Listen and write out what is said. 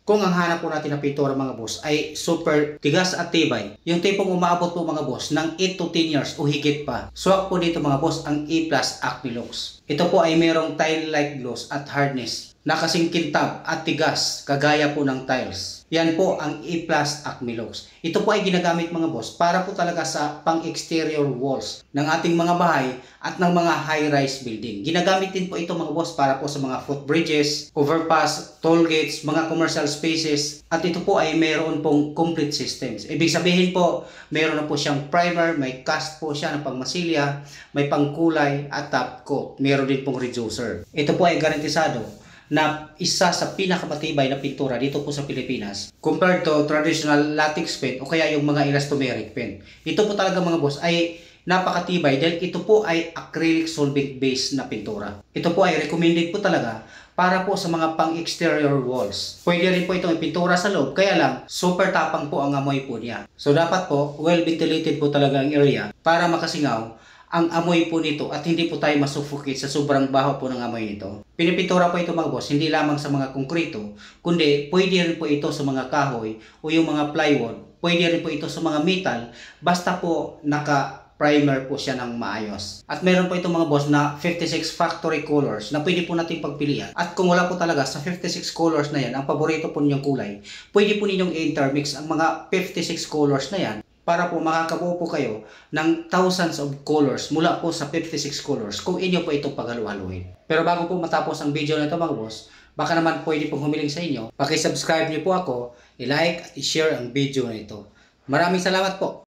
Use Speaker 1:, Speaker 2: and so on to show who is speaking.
Speaker 1: Kung ang hanap po natin na pintura mga boss ay super tigas at tibay, yung tipong umaabot po mga boss ng 8 to 10 years o higit pa, swak po dito mga boss ang A+ Acme Lux. Ito po ay merong tile-like gloss at hardness na kasing kintab at tigas kagaya po ng tiles. Yan po ang A+ Acme Lux. Ito po ay ginagamit mga boss para po talaga sa pang-exterior walls ng ating mga bahay at ng mga high-rise building. Ginagamit din po ito mga boss para po sa mga footbridges, overpass, toll gates, mga commercial spaces, at ito po ay mayroon pong complete systems. Ibig sabihin po, mayroon na po siyang primer, may cast po siya ng pangmasilya, may pangkulay at top coat. Mayroon din pong reducer. Ito po ay garantisado na isa sa pinakamatibay na pintura dito po sa Pilipinas compared to traditional latex paint o kaya yung mga elastomeric paint. Ito po talaga mga boss ay napakatibay dahil ito po ay acrylic solvent based na pintura. Ito po ay recommended po talaga para po sa mga pang-exterior walls. Pwede rin po itong ipintura sa loob, kaya lang super tapang po ang amoy po niya. So dapat po well ventilated po talaga ang area para makasingaw ang amoy po nito at hindi po tayo masuffocate sa sobrang baho po ng amoy nito. Pinipintura po ito mga boss, hindi lamang sa mga konkrito, kundi pwede rin po ito sa mga kahoy o yung mga plywood, pwede rin po ito sa mga metal, basta po naka-primer po siya ng maayos. At meron po itong mga boss na 56 factory colors na pwede po natin pagpilian. At kung wala po talaga sa 56 colors na yan, ang paborito po ninyong kulay, pwede po ninyong i-intermix ang mga 56 colors na yan para po makakabuo po kayo ng thousands of colors mula po sa 56 colors kung inyo po ito paghalu-haluin. Pero bago po matapos ang video na ito mga boss, baka naman pwede pong humiling sa inyo, paki-subscribe niyo po ako, i-like at i-share ang video na ito. Maraming salamat po!